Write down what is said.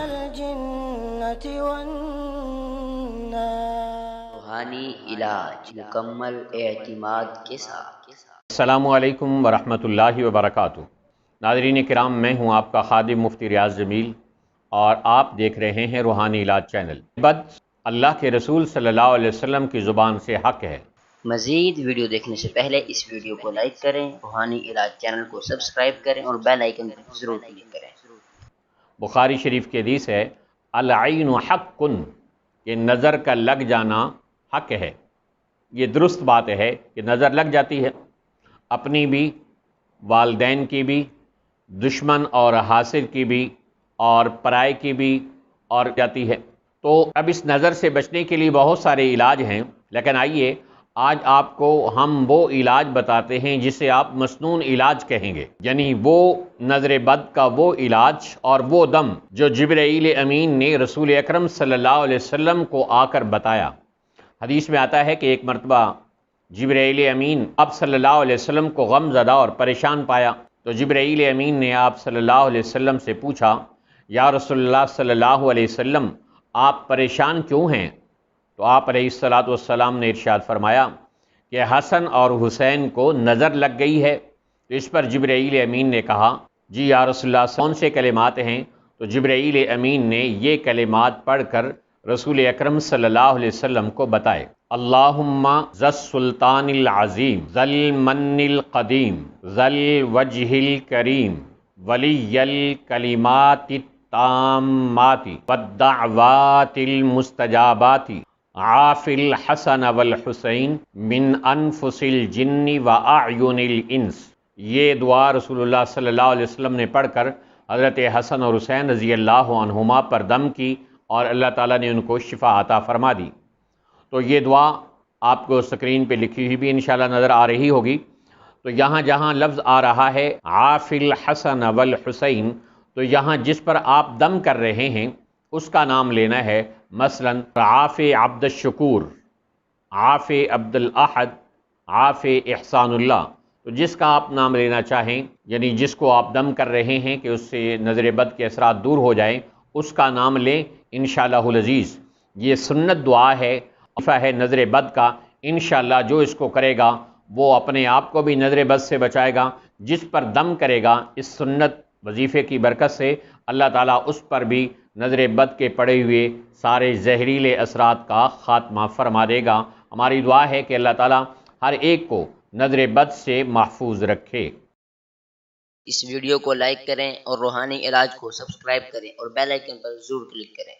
الجنة والناس روحانی علاج مکمل اعتماد کے ساتھ۔ السلام علیکم ورحمۃ اللہ وبرکاتہ۔ ناظرین کرام، میں ہوں آپ کا خادم مفتی ریاض جمیل اور آپ دیکھ رہے ہیں روحانی علاج چینل۔ بد اللہ کے رسول صلی اللہ علیہ وسلم کی زبان سے حق ہے۔ مزید ویڈیو دیکھنے سے پہلے اس ویڈیو کو لائک کریں، روحانی علاج چینل کو سبسکرائب کریں اور بیل آئیکن پر ضرور کلک کریں۔ بخاری شریف کی حدیث ہے، العین حق، یہ نظر کا لگ جانا حق ہے۔ یہ درست بات ہے کہ نظر لگ جاتی ہے، اپنی بھی، والدین کی بھی، دشمن اور حاسد کی بھی، اور پرائے کی بھی اور جاتی ہے۔ تو اب اس نظر سے بچنے کے لیے بہت سارے علاج ہیں، لیکن آئیے آج آپ کو ہم وہ علاج بتاتے ہیں جسے آپ مسنون علاج کہیں گے، یعنی وہ نظربد کا وہ علاج اور وہ دم جو جبرائیل امین نے رسول اکرم صلی اللہ علیہ وسلم کو آ کر بتایا۔ حدیث میں آتا ہے کہ ایک مرتبہ جبرائیل امین آپ صلی اللہ علیہ وسلم کو غم زدہ اور پریشان پایا، تو جبرائیل امین نے آپ صلی اللہ علیہ وسلم سے پوچھا، یا رسول اللہ صلی اللہ علیہ وسلم آپ پریشان کیوں ہیں؟ تو آپ علیہ السلام نے ارشاد فرمایا کہ حسن اور حسین کو نظر لگ گئی ہے۔ تو اس پر جبرائیل امین نے کہا، جی یا رسول اللہ کون سے کلمات ہیں؟ تو جبرائیل امین نے یہ کلمات پڑھ کر رسول اکرم صلی اللہ علیہ وسلم کو بتائے، اللہم ذی السلطان العظیم ذی المن القدیم ذی الوجہ الکریم ولی الکلمات التامات والدعوات المستجابات عاف الحسن والحسین من انفس الجن واعین الانس۔ یہ دعا رسول اللہ صلی اللہ علیہ وسلم نے پڑھ کر حضرت حسن اور حسین رضی اللہ عنہما پر دم کی اور اللہ تعالیٰ نے ان کو شفا عطا فرما دی۔ تو یہ دعا آپ کو سکرین پہ لکھی ہوئی بھی انشاءاللہ نظر آ رہی ہوگی۔ تو یہاں جہاں لفظ آ رہا ہے عاف الحسن والحسین، تو یہاں جس پر آپ دم کر رہے ہیں اس کا نام لینا ہے، مثلا عاف عبد الشکور، عاف عبد الاحد، عاف احسان اللہ۔ تو جس کا آپ نام لینا چاہیں، یعنی جس کو آپ دم کر رہے ہیں کہ اس سے نظربد کے اثرات دور ہو جائیں، اس کا نام لیں انشاءاللہ العزیز۔ یہ سنت دعا ہے، وظیفہ ہے نظربد کا۔ انشاءاللہ جو اس کو کرے گا وہ اپنے آپ کو بھی نظربد سے بچائے گا، جس پر دم کرے گا اس سنت وظیفے کی برکت سے اللہ تعالیٰ اس پر بھی نظربد کے پڑے ہوئے سارے زہریلے اثرات کا خاتمہ فرما دے گا۔ ہماری دعا ہے کہ اللہ تعالیٰ ہر ایک کو نظربد سے محفوظ رکھے۔ اس ویڈیو کو لائک کریں اور روحانی علاج کو سبسکرائب کریں اور بیل آئیکن پر ضرور کلک کریں۔